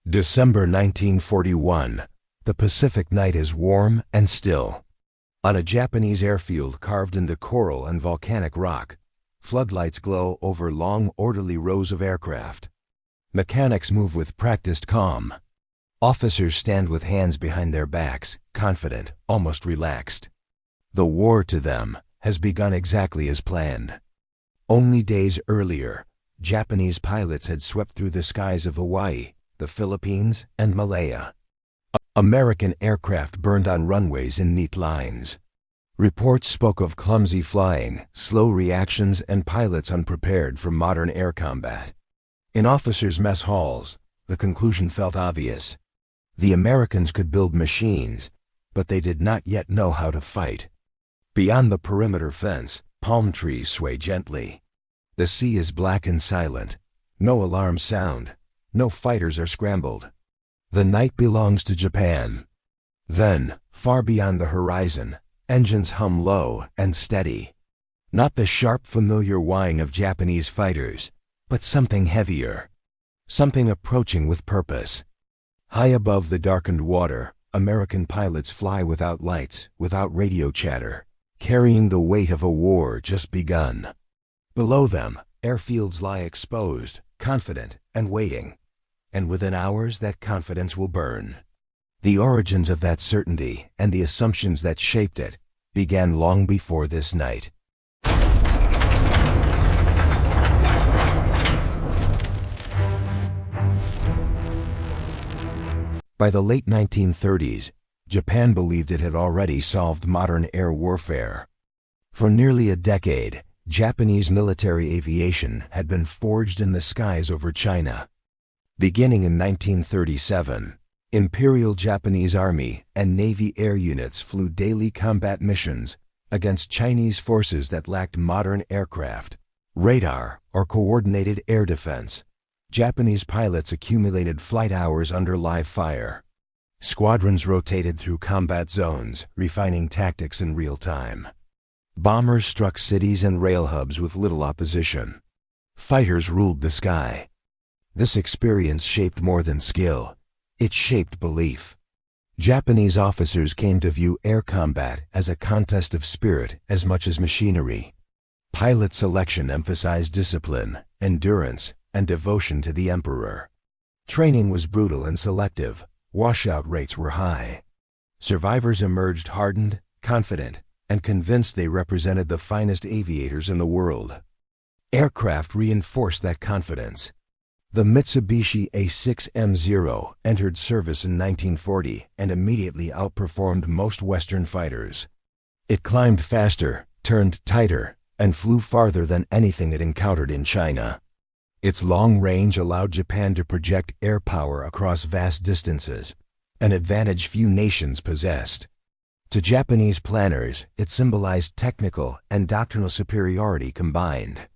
December 1941. The Pacific night is warm and still. On a Japanese airfield carved into coral and volcanic rock, floodlights glow over long, orderly rows of aircraft. Mechanics move with practiced calm. Officers stand with hands behind their backs, confident, almost relaxed. The war, to them, has begun exactly as planned. Only days earlier, Japanese pilots had swept through the skies of Hawaii, the Philippines, and Malaya. American aircraft burned on runways in neat lines. Reports spoke of clumsy flying, slow reactions, and pilots unprepared for modern air combat. In officers' mess halls, the conclusion felt obvious. The Americans could build machines, but they did not yet know how to fight. Beyond the perimeter fence, palm trees sway gently. The sea is black and silent. No alarms sound. No fighters are scrambled. The night belongs to Japan. Then, far beyond the horizon, engines hum low and steady. Not the sharp, familiar whine of Japanese fighters, but something heavier. Something approaching with purpose. High above the darkened water, American pilots fly without lights, without radio chatter, carrying the weight of a war just begun. Below them, airfields lie exposed, confident, and waiting. And within hours that confidence will burn. The origins of that certainty, and the assumptions that shaped it, began long before this night. By the late 1930s, Japan believed it had already solved modern air warfare. For nearly a decade, Japanese military aviation had been forged in the skies over China. Beginning in 1937, Imperial Japanese Army and Navy air units flew daily combat missions against Chinese forces that lacked modern aircraft, radar, or coordinated air defense. Japanese pilots accumulated flight hours under live fire. Squadrons rotated through combat zones, refining tactics in real time. Bombers struck cities and rail hubs with little opposition. Fighters ruled the sky. This experience shaped more than skill. It shaped belief. Japanese officers came to view air combat as a contest of spirit as much as machinery. Pilot selection emphasized discipline, endurance, and devotion to the emperor. Training was brutal and selective. Washout rates were high. Survivors emerged hardened, confident, and convinced they represented the finest aviators in the world. Aircraft reinforced that confidence. The Mitsubishi A6M0 entered service in 1940 and immediately outperformed most Western fighters. It climbed faster, turned tighter, and flew farther than anything it encountered in China. Its long range allowed Japan to project air power across vast distances, an advantage few nations possessed. To Japanese planners, it symbolized technical and doctrinal superiority combined.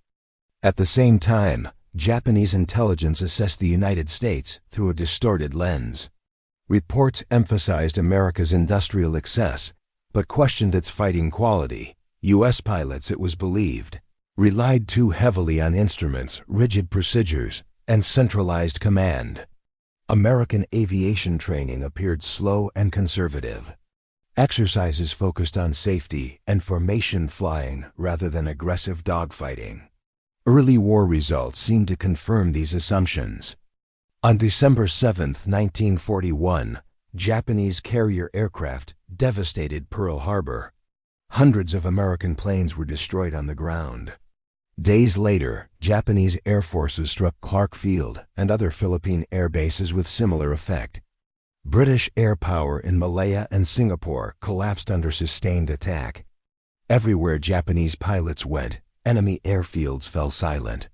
At the same time, Japanese intelligence assessed the United States through a distorted lens. Reports emphasized America's industrial excess, but questioned its fighting quality. U.S. pilots, it was believed, relied too heavily on instruments, rigid procedures, and centralized command. American aviation training appeared slow and conservative. Exercises focused on safety and formation flying rather than aggressive dogfighting. Early war results seemed to confirm these assumptions. On December 7, 1941, Japanese carrier aircraft devastated Pearl Harbor. Hundreds of American planes were destroyed on the ground. Days later, Japanese air forces struck Clark Field and other Philippine air bases with similar effect. British air power in Malaya and Singapore collapsed under sustained attack. Everywhere Japanese pilots went, enemy airfields fell silent.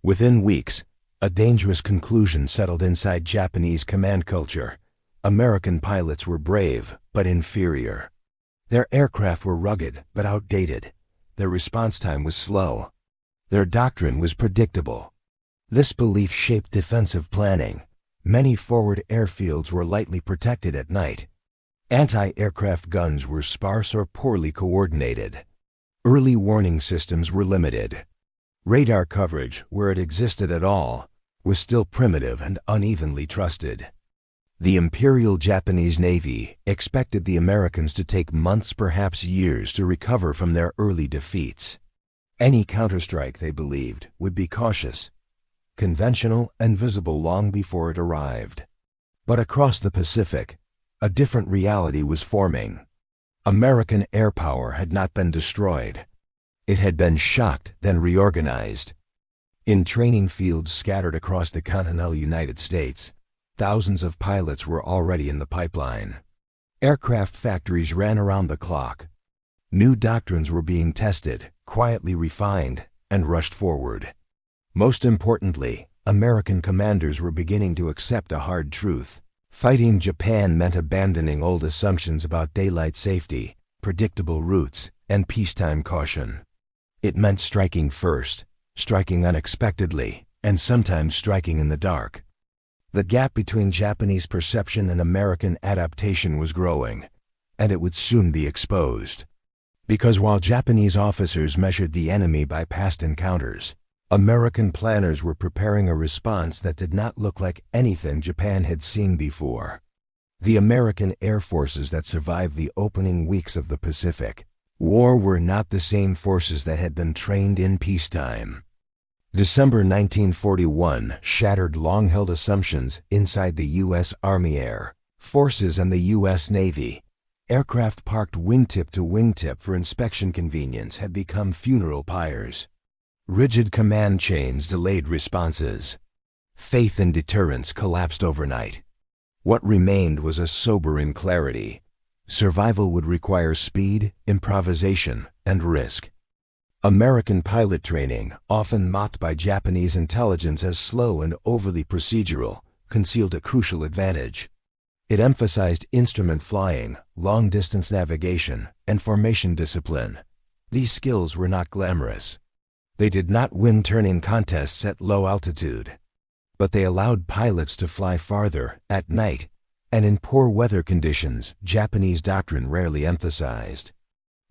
Within weeks, a dangerous conclusion settled inside Japanese command culture. American pilots were brave, but inferior. Their aircraft were rugged, but outdated. Their response time was slow. Their doctrine was predictable. This belief shaped defensive planning. Many forward airfields were lightly protected at night. Anti-aircraft guns were sparse or poorly coordinated. Early warning systems were limited. Radar coverage, where it existed at all, was still primitive and unevenly trusted. The Imperial Japanese Navy expected the Americans to take months, perhaps years, to recover from their early defeats. Any counterstrike, they believed, would be cautious, conventional, and visible long before it arrived. But across the Pacific, a different reality was forming. American air power had not been destroyed. It had been shocked, then reorganized. In training fields scattered across the continental United States, thousands of pilots were already in the pipeline. Aircraft factories ran around the clock. New doctrines were being tested, quietly refined, and rushed forward. Most importantly, American commanders were beginning to accept a hard truth. Fighting Japan meant abandoning old assumptions about daylight safety, predictable routes, and peacetime caution. It meant striking first, striking unexpectedly, and sometimes striking in the dark. The gap between Japanese perception and American adaptation was growing, and it would soon be exposed. Because while Japanese officers measured the enemy by past encounters, American planners were preparing a response that did not look like anything Japan had seen before. The American air forces that survived the opening weeks of the Pacific War were not the same forces that had been trained in peacetime. December 1941 shattered long-held assumptions inside the U.S. Army Air Forces and the U.S. Navy. Aircraft parked wingtip to wingtip for inspection convenience had become funeral pyres. Rigid command chains delayed responses. Faith in deterrence collapsed overnight. What remained was a sobering clarity. Survival would require speed, improvisation, and risk. American pilot training, often mocked by Japanese intelligence as slow and overly procedural, concealed a crucial advantage. It emphasized instrument flying, long-distance navigation, and formation discipline. These skills were not glamorous. They did not win turning contests at low altitude. But they allowed pilots to fly farther, at night, and in poor weather conditions Japanese doctrine rarely emphasized.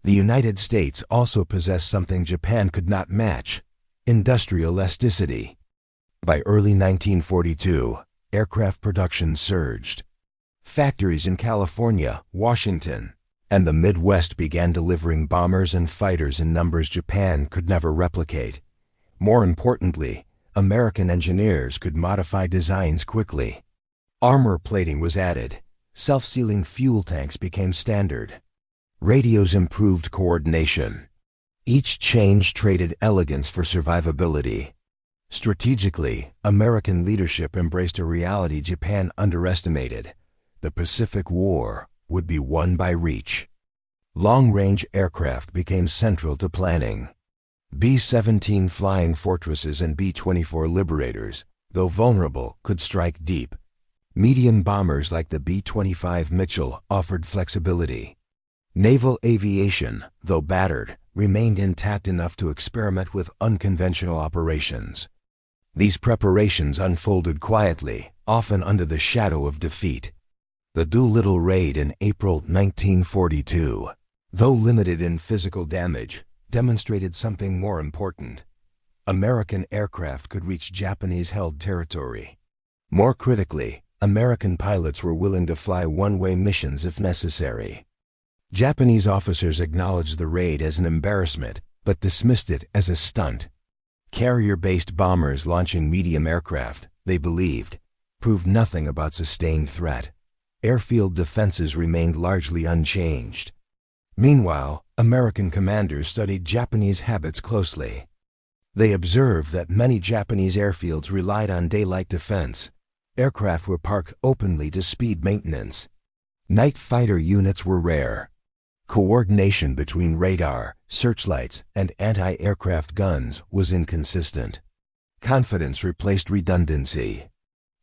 The United States also possessed something Japan could not match: industrial elasticity. By early 1942, aircraft production surged. Factories in California, Washington, and the Midwest began delivering bombers and fighters in numbers Japan could never replicate. More importantly, American engineers could modify designs quickly. Armor plating was added. Self-sealing fuel tanks became standard. Radios improved coordination. Each change traded elegance for survivability. Strategically, American leadership embraced a reality Japan underestimated. The Pacific War would be won by reach. Long-range aircraft became central to planning. B-17 Flying Fortresses and B-24 Liberators, though vulnerable, could strike deep. Medium bombers like the B-25 Mitchell offered flexibility. Naval aviation, though battered, remained intact enough to experiment with unconventional operations. These preparations unfolded quietly, often under the shadow of defeat. The Doolittle raid in April 1942, though limited in physical damage, demonstrated something more important. American aircraft could reach Japanese-held territory. More critically, American pilots were willing to fly one-way missions if necessary. Japanese officers acknowledged the raid as an embarrassment, but dismissed it as a stunt. Carrier-based bombers launching medium aircraft, they believed, proved nothing about sustained threat. Airfield defenses remained largely unchanged. Meanwhile, American commanders studied Japanese habits closely. They observed that many Japanese airfields relied on daylight defense. Aircraft were parked openly to speed maintenance. Night fighter units were rare. Coordination between radar, searchlights, and anti-aircraft guns was inconsistent. Confidence replaced redundancy.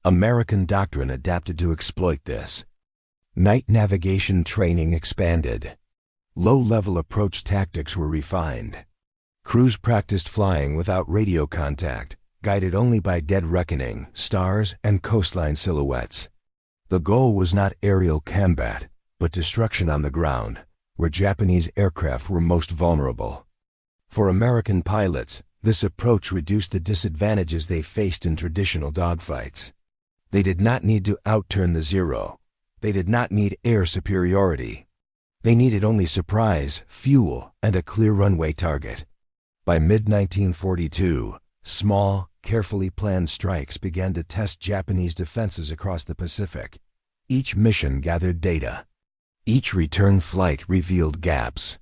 American doctrine adapted to exploit this. Night navigation training expanded. Low-level approach tactics were refined. Crews practiced flying without radio contact, guided only by dead reckoning, stars, and coastline silhouettes. The goal was not aerial combat, but destruction on the ground, where Japanese aircraft were most vulnerable. For American pilots, This approach reduced the disadvantages they faced in traditional dogfights. They did not need to outturn the Zero. They did not need air superiority. They needed only surprise, fuel, and a clear runway target. By mid-1942, small, carefully planned strikes began to test Japanese defenses across the Pacific. Each mission gathered data. Each return flight revealed gaps.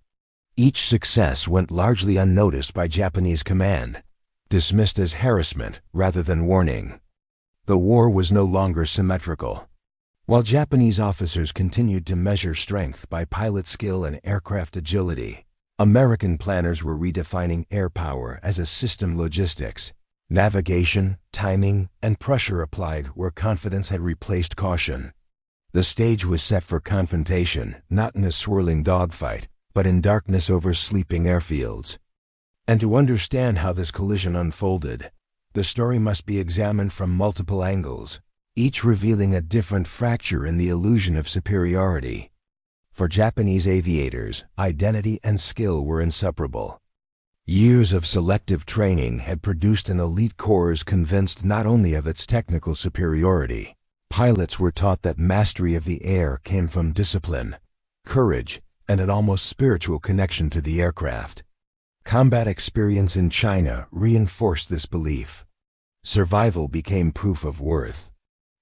Each success went largely unnoticed by Japanese command, dismissed as harassment rather than warning. The war was no longer symmetrical. While Japanese officers continued to measure strength by pilot skill and aircraft agility, American planners were redefining air power as a system logistics, navigation, timing, and pressure applied where confidence had replaced caution. The stage was set for confrontation, not in a swirling dogfight, but in darkness over sleeping airfields. And to understand how this collision unfolded, the story must be examined from multiple angles, each revealing a different fracture in the illusion of superiority. For Japanese aviators, identity and skill were inseparable. Years of selective training had produced an elite corps convinced not only of its technical superiority. Pilots were taught that mastery of the air came from discipline, courage, and an almost spiritual connection to the aircraft. Combat experience in China reinforced this belief. Survival became proof of worth.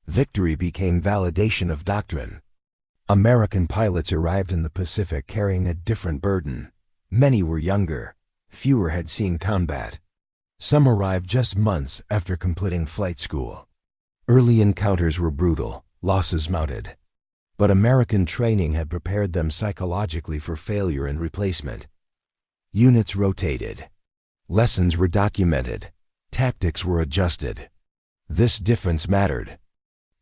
Victory became validation of doctrine. American pilots arrived in the Pacific carrying a different burden. Many were younger. Fewer had seen combat. Some arrived just months after completing flight school. Early encounters were brutal, losses mounted. But American training had prepared them psychologically for failure and replacement. Units rotated. Lessons were documented. Tactics were adjusted. This difference mattered.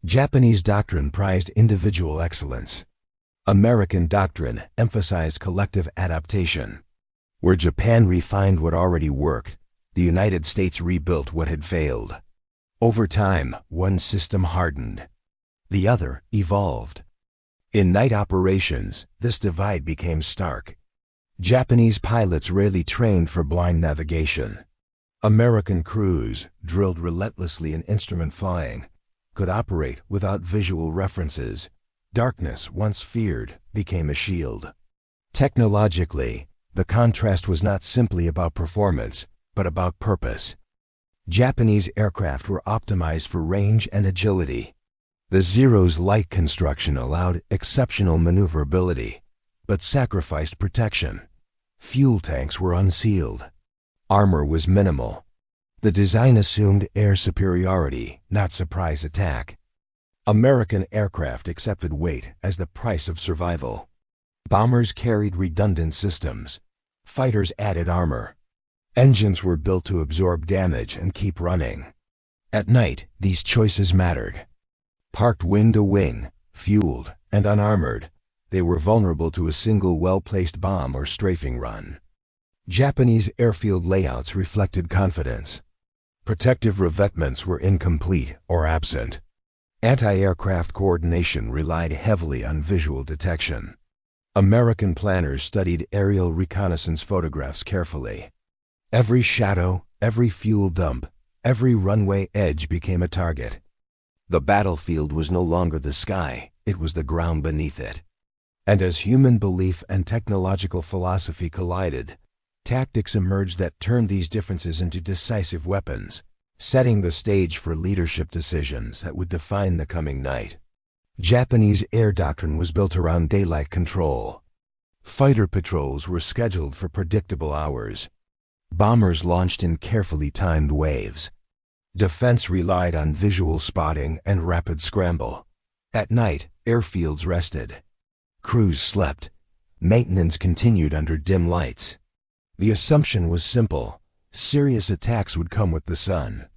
Japanese doctrine prized individual excellence. American doctrine emphasized collective adaptation. Where Japan refined what already worked, the United States rebuilt what had failed. Over time, one system hardened. The other evolved. In night operations, this divide became stark. Japanese pilots rarely trained for blind navigation. American crews, drilled relentlessly in instrument flying, could operate without visual references. Darkness, once feared, became a shield. Technologically, the contrast was not simply about performance, but about purpose. Japanese aircraft were optimized for range and agility. The Zero's light construction allowed exceptional maneuverability, but sacrificed protection. Fuel tanks were unsealed. Armor was minimal. The design assumed air superiority, not surprise attack. American aircraft accepted weight as the price of survival. Bombers carried redundant systems. Fighters added armor. Engines were built to absorb damage and keep running. At night, these choices mattered. Parked wing to wing, fueled, and unarmored, they were vulnerable to a single well-placed bomb or strafing run. Japanese airfield layouts reflected confidence. Protective revetments were incomplete or absent. Anti-aircraft coordination relied heavily on visual detection. American planners studied aerial reconnaissance photographs carefully. Every shadow, every fuel dump, every runway edge became a target. The battlefield was no longer the sky, it was the ground beneath it. And as human belief and technological philosophy collided, tactics emerged that turned these differences into decisive weapons, setting the stage for leadership decisions that would define the coming night. Japanese air doctrine was built around daylight control. Fighter patrols were scheduled for predictable hours. Bombers launched in carefully timed waves. Defense relied on visual spotting and rapid scramble. At night, airfields rested. Crews slept. Maintenance continued under dim lights. The assumption was simple: serious attacks would come with the sun.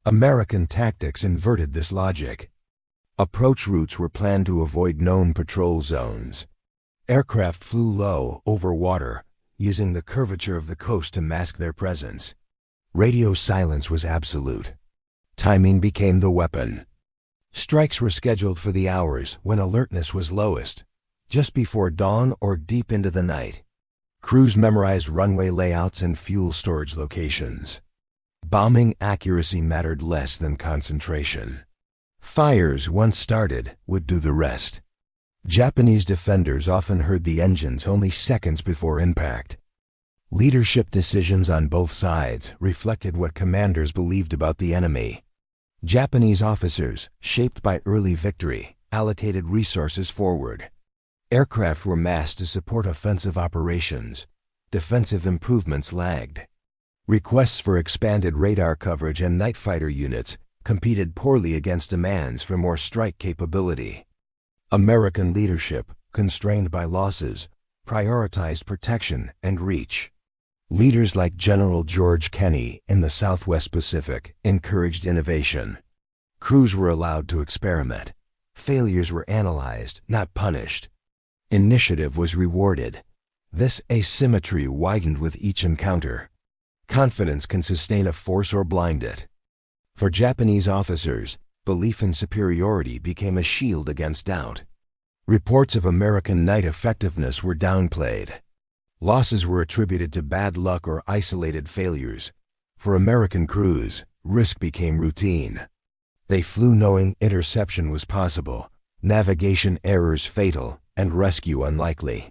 American tactics inverted this logic. Approach routes were planned to avoid known patrol zones. Aircraft flew low, over water, using the curvature of the coast to mask their presence. Radio silence was absolute. Timing became the weapon. Strikes were scheduled for the hours when alertness was lowest, just before dawn or deep into the night. Crews memorized runway layouts and fuel storage locations. Bombing accuracy mattered less than concentration. Fires, once started, would do the rest. Japanese defenders often heard the engines only seconds before impact. Leadership decisions on both sides reflected what commanders believed about the enemy. Japanese officers, shaped by early victory, allocated resources forward. Aircraft were massed to support offensive operations. Defensive improvements lagged. Requests for expanded radar coverage and night fighter units competed poorly against demands for more strike capability. American leadership, constrained by losses, prioritized protection and reach. Leaders like General George Kenney in the Southwest Pacific encouraged innovation. Crews were allowed to experiment. Failures were analyzed, not punished. Initiative was rewarded. This asymmetry widened with each encounter. Confidence can sustain a force or blind it. For Japanese officers, belief in superiority became a shield against doubt. Reports of American night effectiveness were downplayed. Losses were attributed to bad luck or isolated failures. For American crews, risk became routine. They flew knowing interception was possible, navigation errors fatal, and rescue unlikely.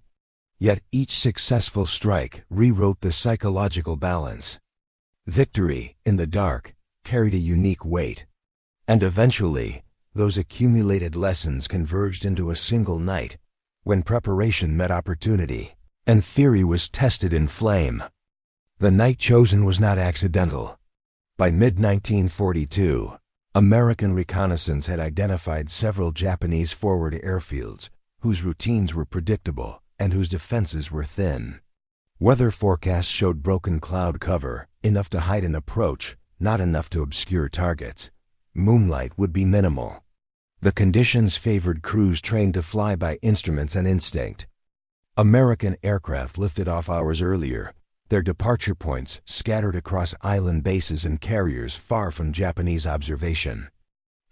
Yet each successful strike rewrote the psychological balance. Victory, in the dark, carried a unique weight. And eventually, those accumulated lessons converged into a single night, when preparation met opportunity, and theory was tested in flame. The night chosen was not accidental. By mid-1942, American reconnaissance had identified several Japanese forward airfields, whose routines were predictable and whose defenses were thin. Weather forecasts showed broken cloud cover, enough to hide an approach, not enough to obscure targets. Moonlight would be minimal. The conditions favored crews trained to fly by instruments and instinct. American aircraft lifted off hours earlier, their departure points scattered across island bases and carriers far from Japanese observation.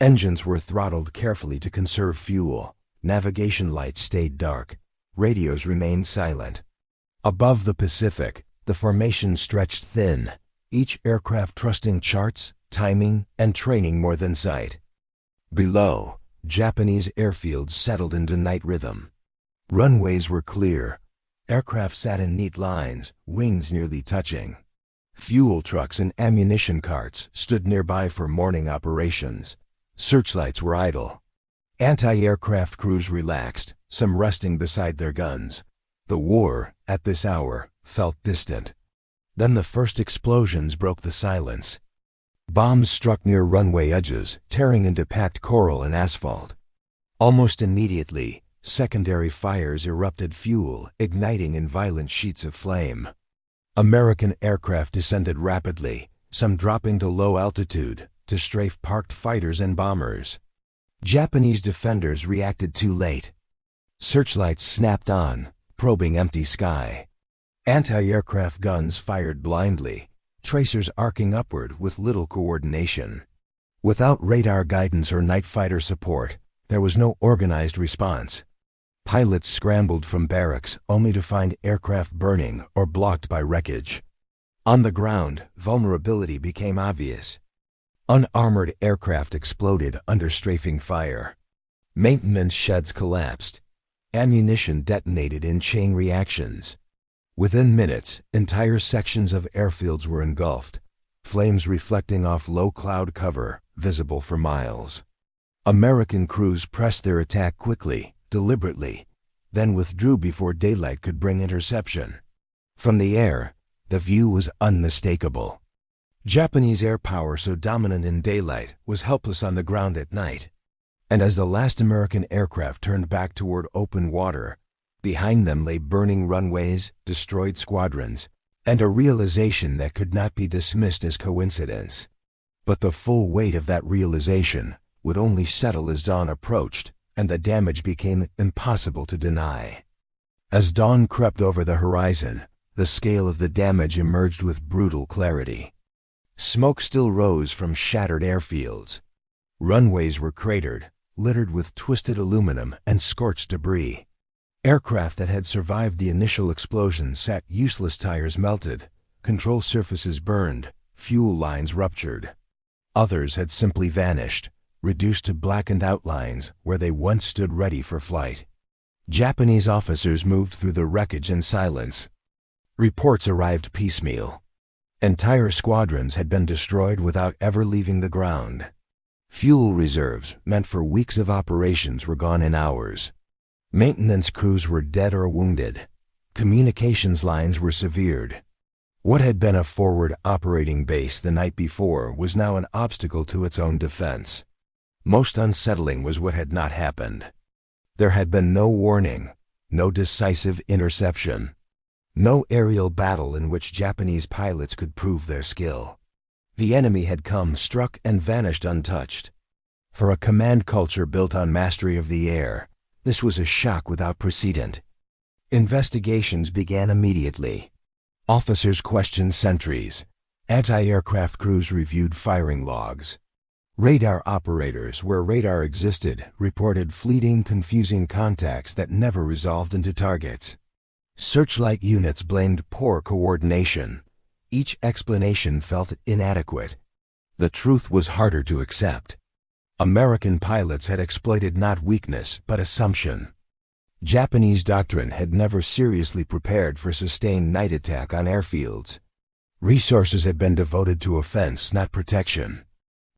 Engines were throttled carefully to conserve fuel. Navigation lights stayed dark. Radios remained silent. Above the Pacific, the formation stretched thin, each aircraft trusting charts, timing, and training more than sight. Below, Japanese airfields settled into night rhythm. Runways were clear. Aircraft sat in neat lines, wings nearly touching. Fuel trucks and ammunition carts stood nearby for morning operations. Searchlights were idle. Anti-aircraft crews relaxed, some resting beside their guns. The war, at this hour, felt distant. Then the first explosions broke the silence. Bombs struck near runway edges, tearing into packed coral and asphalt. Almost immediately, secondary fires erupted fuel, igniting in violent sheets of flame. American aircraft descended rapidly, some dropping to low altitude, to strafe parked fighters and bombers. Japanese defenders reacted too late. Searchlights snapped on, probing empty sky. Anti-aircraft guns fired blindly, tracers arcing upward with little coordination. Without radar guidance or night fighter support, there was no organized response. Pilots scrambled from barracks only to find aircraft burning or blocked by wreckage. On the ground, vulnerability became obvious. Unarmored aircraft exploded under strafing fire. Maintenance sheds collapsed. Ammunition detonated in chain reactions. Within minutes, entire sections of airfields were engulfed, flames reflecting off low cloud cover, visible for miles. American crews pressed their attack quickly, deliberately, then withdrew before daylight could bring interception. From the air, the view was unmistakable. Japanese air power so dominant in daylight was helpless on the ground at night. And as the last American aircraft turned back toward open water, behind them lay burning runways, destroyed squadrons, and a realization that could not be dismissed as coincidence. But the full weight of that realization would only settle as dawn approached, and the damage became impossible to deny. As dawn crept over the horizon, the scale of the damage emerged with brutal clarity. Smoke still rose from shattered airfields. Runways were cratered, littered with twisted aluminum and scorched debris. Aircraft that had survived the initial explosion sat useless, tires melted, control surfaces burned, fuel lines ruptured. Others had simply vanished, reduced to blackened outlines where they once stood ready for flight. Japanese officers moved through the wreckage in silence. Reports arrived piecemeal. Entire squadrons had been destroyed without ever leaving the ground. Fuel reserves, meant for weeks of operations, were gone in hours. Maintenance crews were dead or wounded. Communications lines were severed. What had been a forward operating base the night before was now an obstacle to its own defense. Most unsettling was what had not happened. There had been no warning, no decisive interception, no aerial battle in which Japanese pilots could prove their skill. The enemy had come, struck, and vanished untouched. For a command culture built on mastery of the air, this was a shock without precedent. Investigations began immediately. Officers questioned sentries. Anti-aircraft crews reviewed firing logs. Radar operators, where radar existed, reported fleeting, confusing contacts that never resolved into targets. Searchlight units blamed poor coordination. Each explanation felt inadequate. The truth was harder to accept. American pilots had exploited not weakness, but assumption. Japanese doctrine had never seriously prepared for sustained night attack on airfields. Resources had been devoted to offense, not protection.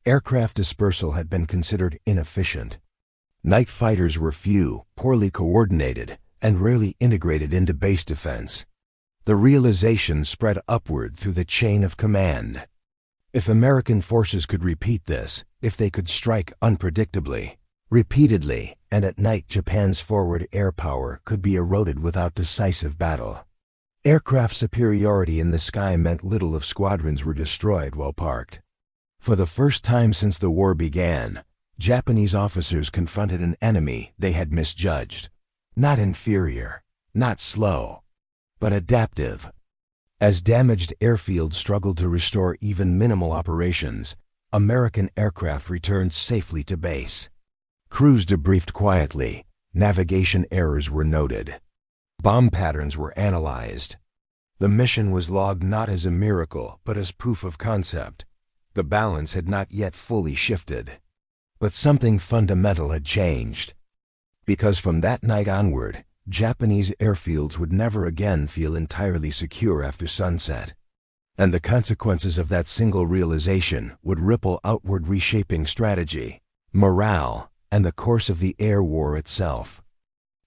Aircraft dispersal had been considered inefficient. Night fighters were few, poorly coordinated, and rarely integrated into base defense. The realization spread upward through the chain of command. If American forces could repeat this, if they could strike unpredictably, repeatedly, and at night, Japan's forward air power could be eroded without decisive battle. Aircraft superiority in the sky meant little if squadrons were destroyed while parked. For the first time since the war began, Japanese officers confronted an enemy they had misjudged. Not inferior, not slow, but adaptive. As damaged airfields struggled to restore even minimal operations, American aircraft returned safely to base. Crews debriefed quietly. Navigation errors were noted. Bomb patterns were analyzed. The mission was logged not as a miracle, but as proof of concept. The balance had not yet fully shifted. But something fundamental had changed. Because from that night onward, Japanese airfields would never again feel entirely secure after sunset. And the consequences of that single realization would ripple outward, reshaping strategy, morale, and the course of the air war itself.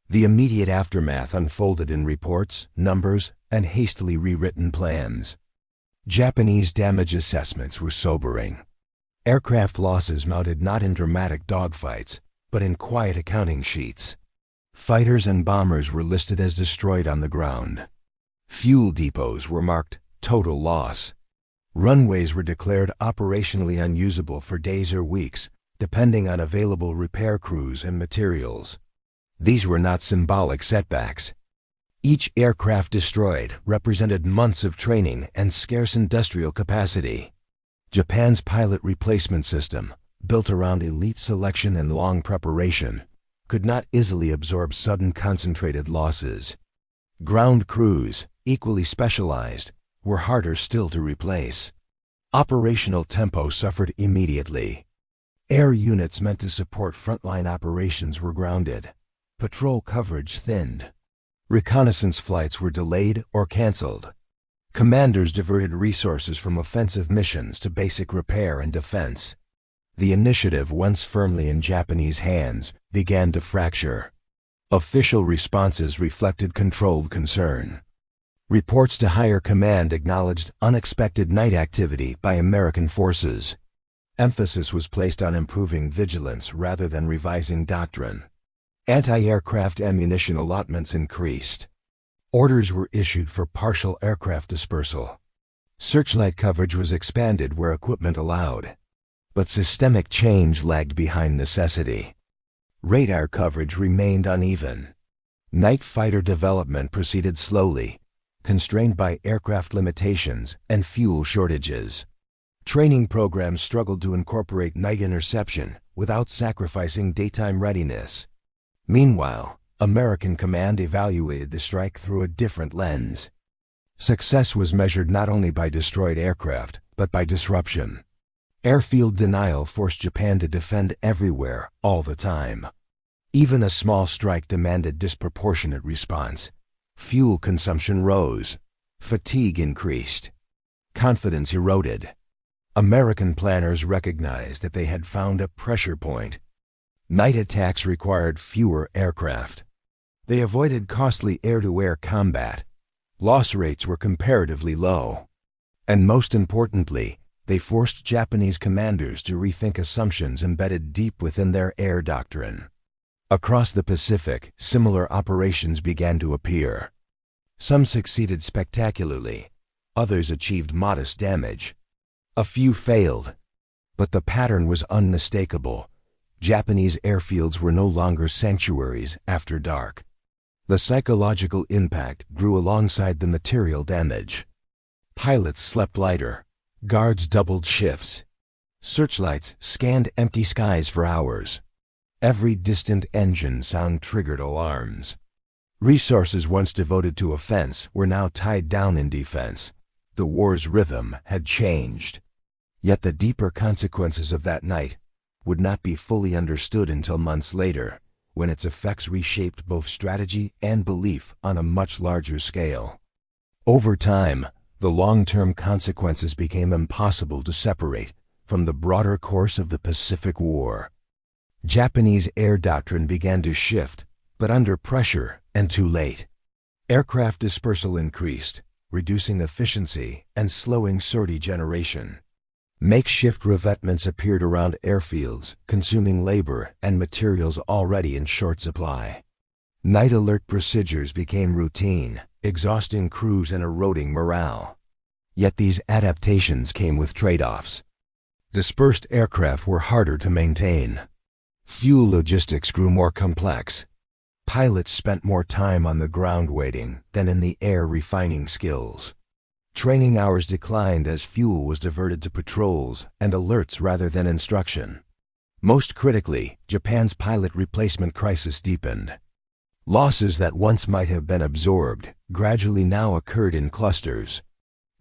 The immediate aftermath unfolded in reports, numbers, and hastily rewritten plans. Japanese damage assessments were sobering. Aircraft losses mounted not in dramatic dogfights, but in quiet accounting sheets. Fighters and bombers were listed as destroyed on the ground. Fuel depots were marked total loss. Runways were declared operationally unusable for days or weeks, depending on available repair crews and materials. These were not symbolic setbacks. Each aircraft destroyed represented months of training and scarce industrial capacity. Japan's pilot replacement system, built around elite selection and long preparation, could not easily absorb sudden concentrated losses. Ground crews, equally specialized, were harder still to replace. Operational tempo suffered immediately. Air units meant to support frontline operations were grounded. Patrol coverage thinned. Reconnaissance flights were delayed or canceled. Commanders diverted resources from offensive missions to basic repair and defense. The initiative, once firmly in Japanese hands, began to fracture. Official responses reflected controlled concern. Reports to higher command acknowledged unexpected night activity by American forces. Emphasis was placed on improving vigilance rather than revising doctrine. Anti-aircraft ammunition allotments increased. Orders were issued for partial aircraft dispersal. Searchlight coverage was expanded where equipment allowed. But systemic change lagged behind necessity. Radar coverage remained uneven. Night fighter development proceeded slowly, constrained by aircraft limitations and fuel shortages. Training programs struggled to incorporate night interception without sacrificing daytime readiness. Meanwhile, American command evaluated the strike through a different lens. Success was measured not only by destroyed aircraft, but by disruption. Airfield denial forced Japan to defend everywhere, all the time. Even a small strike demanded disproportionate response. Fuel consumption rose. Fatigue increased. Confidence eroded. American planners recognized that they had found a pressure point. Night attacks required fewer aircraft. They avoided costly air-to-air combat. Loss rates were comparatively low. And most importantly, they forced Japanese commanders to rethink assumptions embedded deep within their air doctrine. Across the Pacific, similar operations began to appear. Some succeeded spectacularly. Others achieved modest damage. A few failed. But the pattern was unmistakable. Japanese airfields were no longer sanctuaries after dark. The psychological impact grew alongside the material damage. Pilots slept lighter. Guards doubled shifts. Searchlights scanned empty skies for hours. Every distant engine sound triggered alarms. Resources once devoted to offense were now tied down in defense. The war's rhythm had changed. Yet the deeper consequences of that night would not be fully understood until months later, when its effects reshaped both strategy and belief on a much larger scale. Over time, the long-term consequences became impossible to separate from the broader course of the Pacific War. Japanese air doctrine began to shift, but under pressure and too late. Aircraft dispersal increased, reducing efficiency and slowing sortie generation. Makeshift revetments appeared around airfields, consuming labor and materials already in short supply. Night alert procedures became routine, exhausting crews and eroding morale. Yet these adaptations came with trade-offs. Dispersed aircraft were harder to maintain. Fuel logistics grew more complex. Pilots spent more time on the ground waiting than in the air refining skills. Training hours declined as fuel was diverted to patrols and alerts rather than instruction. Most critically, Japan's pilot replacement crisis deepened. Losses that once might have been absorbed gradually now occurred in clusters.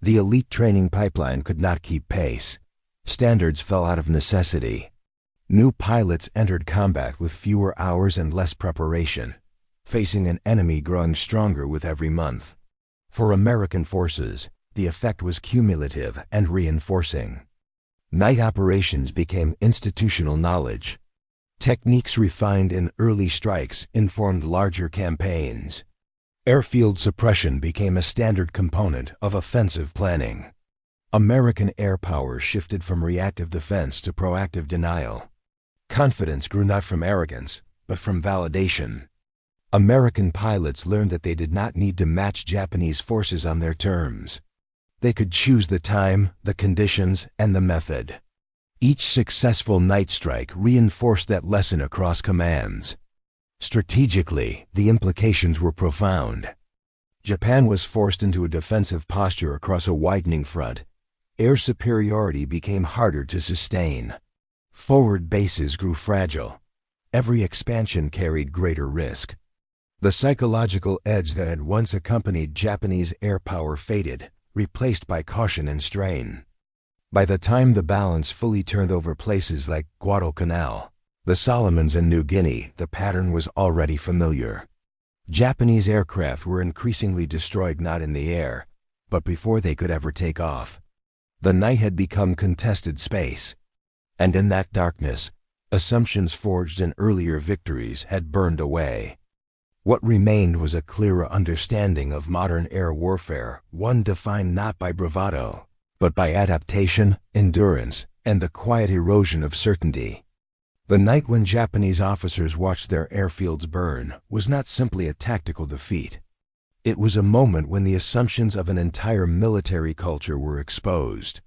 The elite training pipeline could not keep pace. Standards fell out of necessity. New pilots entered combat with fewer hours and less preparation, facing an enemy growing stronger with every month. For American forces, the effect was cumulative and reinforcing. Night operations became institutional knowledge. Techniques refined in early strikes informed larger campaigns. Airfield suppression became a standard component of offensive planning. American air power shifted from reactive defense to proactive denial. Confidence grew not from arrogance, but from validation. American pilots learned that they did not need to match Japanese forces on their terms. They could choose the time, the conditions, and the method. Each successful night strike reinforced that lesson across commands. Strategically, the implications were profound. Japan was forced into a defensive posture across a widening front. Air superiority became harder to sustain. Forward bases grew fragile. Every expansion carried greater risk. The psychological edge that had once accompanied Japanese air power faded, replaced by caution and strain. By the time the balance fully turned over places like Guadalcanal, the Solomons and New Guinea, the pattern was already familiar. Japanese aircraft were increasingly destroyed not in the air, but before they could ever take off. The night had become contested space. And in that darkness, assumptions forged in earlier victories had burned away. What remained was a clearer understanding of modern air warfare, one defined not by bravado, but by adaptation, endurance, and the quiet erosion of certainty. The night when Japanese officers watched their airfields burn was not simply a tactical defeat. It was a moment when the assumptions of an entire military culture were exposed.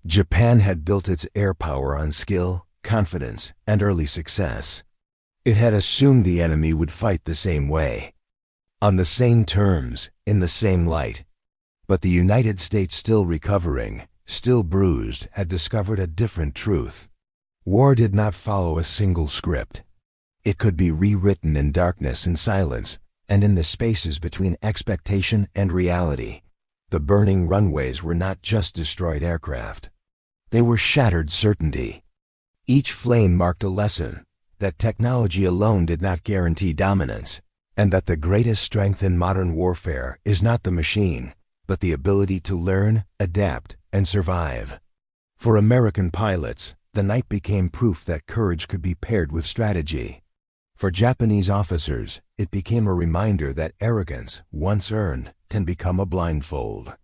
Japan had built its air power on skill, confidence, and early success. It had assumed the enemy would fight the same way, on the same terms, in the same light. But the United States, still recovering, still bruised, had discovered a different truth. War did not follow a single script. It could be rewritten in darkness and silence, and in the spaces between expectation and reality. The burning runways were not just destroyed aircraft. They were shattered certainty. Each flame marked a lesson that technology alone did not guarantee dominance, and that the greatest strength in modern warfare is not the machine, but the ability to learn, adapt, and survive. For American pilots, the night became proof that courage could be paired with strategy. For Japanese officers, it became a reminder that arrogance, once earned, can become a blindfold.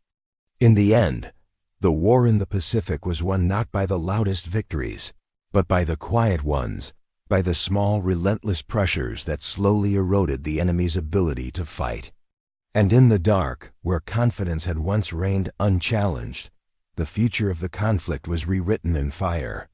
In the end, the war in the Pacific was won not by the loudest victories, but by the quiet ones, by the small, relentless pressures that slowly eroded the enemy's ability to fight. And in the dark, where confidence had once reigned unchallenged, the future of the conflict was rewritten in fire.